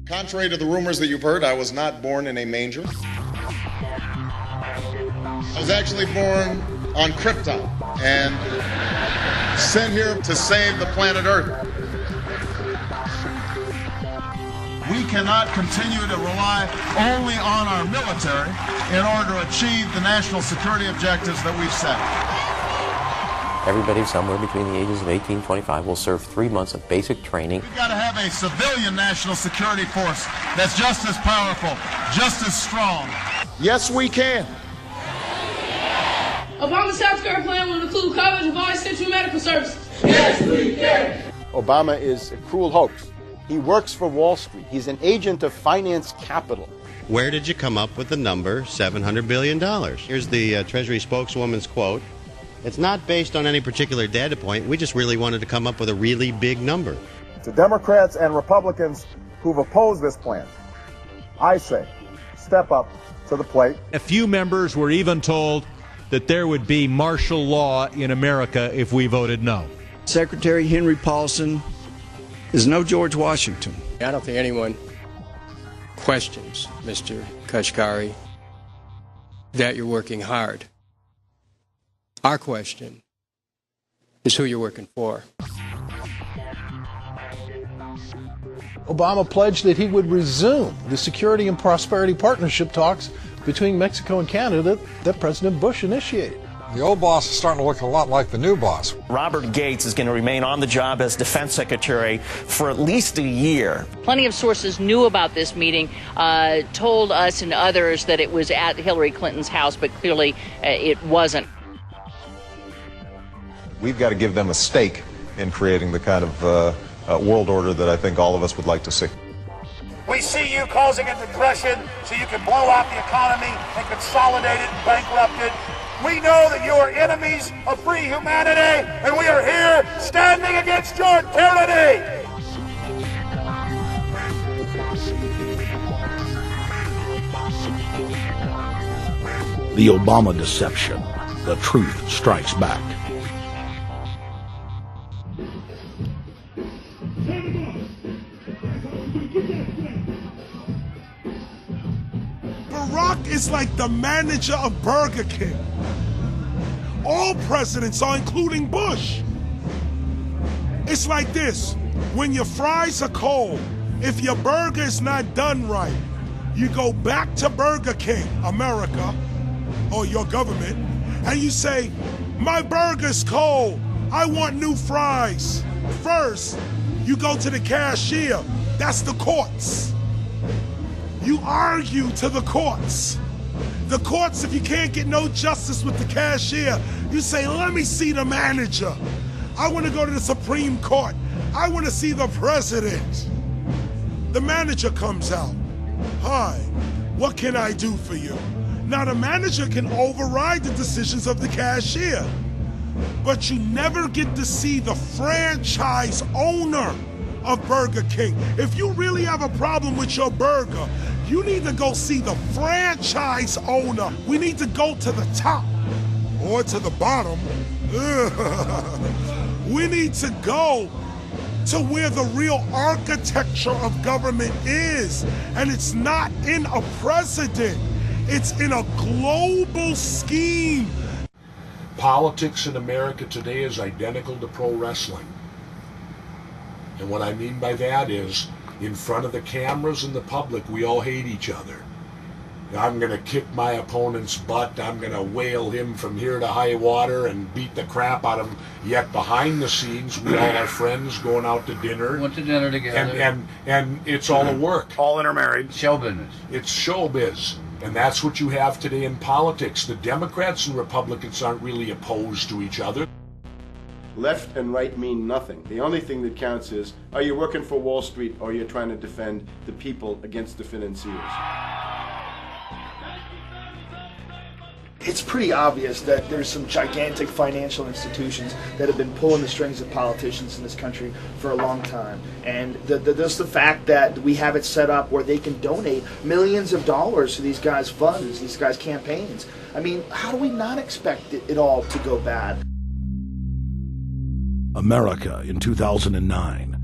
Contrary to the rumors that you've heard, I was not born in a manger. I was actually born on Krypton and sent here to save the planet Earth. We cannot continue to rely only on our military in order to achieve the national security objectives that we've set. Everybody somewhere between the ages of 18 and 25 will serve 3 months of basic training. We've got to have a civilian national security force that's just as powerful, just as strong. Yes, we can. Obama's healthcare plan will include coverage of all essential medical services. Yes, we can. Obama is a cruel hoax. He works for Wall Street. He's an agent of finance capital. Where did you come up with the number $700 billion? Here's the Treasury spokeswoman's quote. It's not based on any particular data point. We just really wanted to come up with a really big number. To Democrats and Republicans who've opposed this plan, I say, step up to the plate. A few members were even told that there would be martial law in America if we voted no. Secretary Henry Paulson is no George Washington. I don't think anyone questions, Mr. Kashkari, that you're working hard. Our question is who you're working for. Obama pledged that he would resume the Security and Prosperity Partnership talks between Mexico and Canada that President Bush initiated. The old boss is starting to look a lot like the new boss. Robert Gates is going to remain on the job as defense secretary for at least a year. Plenty of sources knew about this meeting, told us and others that it was at Hillary Clinton's house, but clearly it wasn't. We've got to give them a stake in creating the kind of world order that I think all of us would like to see. We see you causing a depression so you can blow out the economy and consolidate it and bankrupt it. We know that you are enemies of free humanity, and we are here standing against your tyranny. The Obama deception. The truth strikes back. Barack is like the manager of Burger King. All presidents are, including Bush. It's like this. When your fries are cold, if your burger is not done right, you go back to Burger King, America, or your government, and you say, my burger's cold. I want new fries. First, you go to the cashier. That's the courts. You argue to the courts. The courts, if you can't get no justice with the cashier, you say, let me see the manager. I want to go to the Supreme Court. I want to see the president. The manager comes out. Hi, what can I do for you? Now the manager can override the decisions of the cashier, but you never get to see the franchise owner of Burger King. If you really have a problem with your burger, you need to go see the franchise owner. We need to go to the top or to the bottom. We need to go to where the real architecture of government is. And it's not in a president. It's in a global scheme. Politics in America today is identical to pro wrestling. And what I mean by that is, in front of the cameras and the public, we all hate each other. I'm going to kick my opponent's butt. I'm going to whale him from here to high water and beat the crap out of him. Yet behind the scenes, we all are friends going out to dinner. Went to dinner together. And it's all a work. All intermarried. Show business. It's showbiz. And that's what you have today in politics. The Democrats and Republicans aren't really opposed to each other. Left and right mean nothing. The only thing that counts is, are you working for Wall Street or you're trying to defend the people against the financiers? It's pretty obvious that there's some gigantic financial institutions that have been pulling the strings of politicians in this country for a long time. And just the fact that we have it set up where they can donate millions of dollars to these guys' funds, these guys' campaigns. I mean, how do we not expect it all to go bad? America in 2009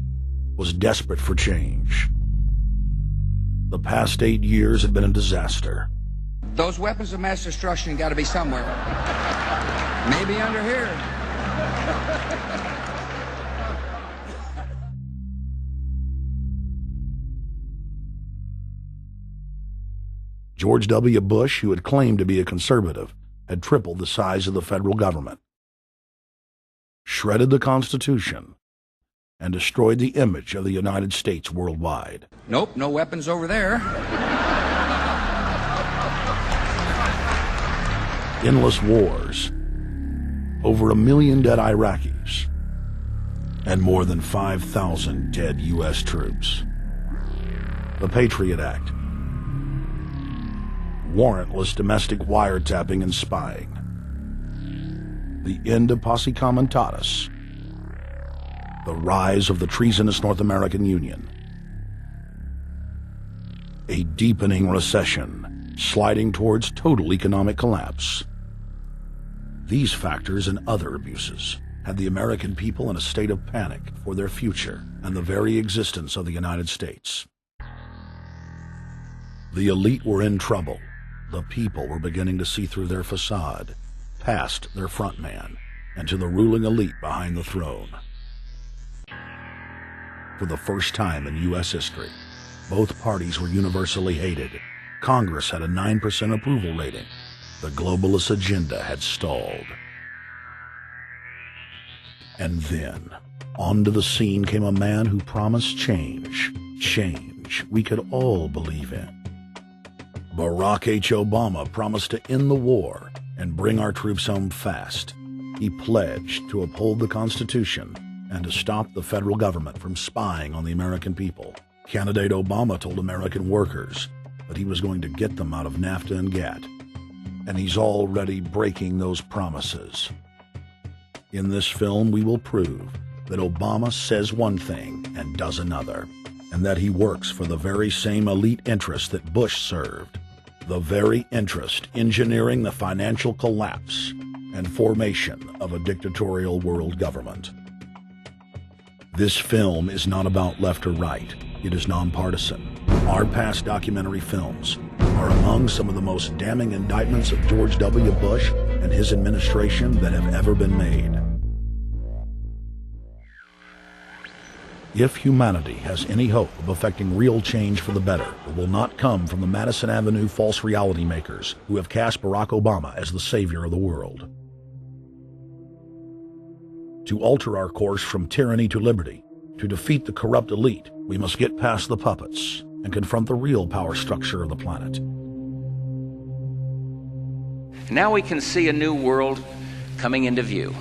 was desperate for change. The past 8 years had been a disaster. Those weapons of mass destruction got to be somewhere. Maybe under here. George W. Bush, who had claimed to be a conservative, had tripled the size of the federal government, shredded the Constitution, and destroyed the image of the United States worldwide. Nope, no weapons over there. Endless wars, over 1 million dead Iraqis, and more than 5,000 dead U.S. troops. The Patriot Act, warrantless domestic wiretapping and spying, the end of Posse Comitatus, the rise of the treasonous North American Union, a deepening recession sliding towards total economic collapse. These factors and other abuses had the American people in a state of panic for their future and the very existence of the United States. The elite were in trouble. The people were beginning to see through their facade, past their front man, and to the ruling elite behind the throne. For the first time in U.S. history, both parties were universally hated. Congress had a 9% approval rating. The globalist agenda had stalled. And then, onto the scene came a man who promised change. Change we could all believe in. Barack H. Obama promised to end the war and bring our troops home fast. He pledged to uphold the Constitution and to stop the federal government from spying on the American people. Candidate Obama told American workers that he was going to get them out of NAFTA and GATT, and he's already breaking those promises. In this film, we will prove that Obama says one thing and does another, and that he works for the very same elite interests that Bush served, the very interest engineering the financial collapse and formation of a dictatorial world government. This film is not about left or right. It is nonpartisan. Our past documentary films are among some of the most damning indictments of George W. Bush and his administration that have ever been made. If humanity has any hope of effecting real change for the better, it will not come from the Madison Avenue false reality makers who have cast Barack Obama as the savior of the world. To alter our course from tyranny to liberty, to defeat the corrupt elite, we must get past the puppets and confront the real power structure of the planet. Now we can see a new world coming into view.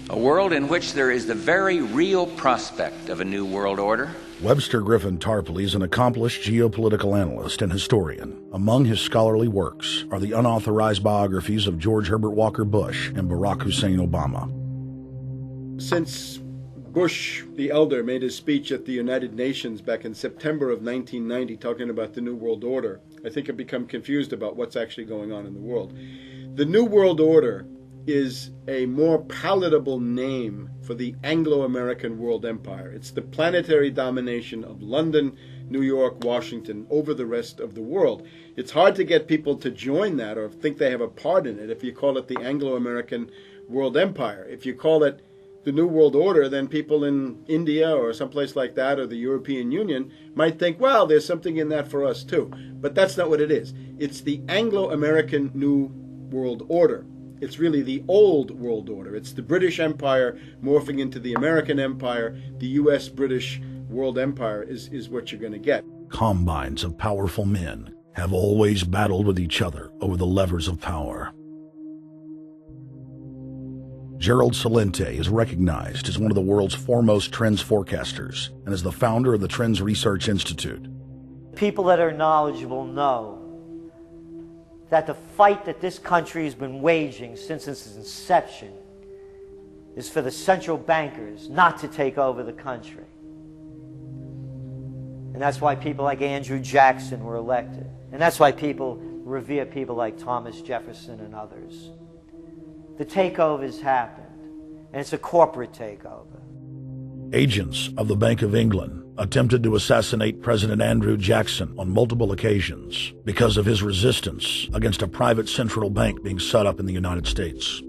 A world in which there is the very real prospect of a new world order. Webster Griffin Tarpley is an accomplished geopolitical analyst and historian. Among his scholarly works are the unauthorized biographies of George Herbert Walker Bush and Barack Hussein Obama. Since Bush the Elder made his speech at the United Nations back in September of 1990 talking about the New World Order, I think I've become confused about what's actually going on in the world. The New World Order is a more palatable name for the Anglo-American world empire. It's the planetary domination of London, New York, Washington over the rest of the world. It's hard to get people to join that or think they have a part in it if you call it the Anglo-American world empire. If you call it the New World Order, then people in India or someplace like that or the European Union might think, well, there's something in that for us too. But that's not what it is. It's the Anglo-American New World Order. It's really the old world order. It's the British Empire morphing into the American Empire. The U.S.-British world empire is what you're going to get. Combines of powerful men have always battled with each other over the levers of power. Gerald Celente is recognized as one of the world's foremost trends forecasters and is the founder of the Trends Research Institute. People that are knowledgeable know that the fight that this country has been waging since its inception is for the central bankers not to take over the country. And that's why people like Andrew Jackson were elected. And that's why people revere people like Thomas Jefferson and others. The takeover has happened, and it's a corporate takeover. Agents of the Bank of England attempted to assassinate President Andrew Jackson on multiple occasions because of his resistance against a private central bank being set up in the United States.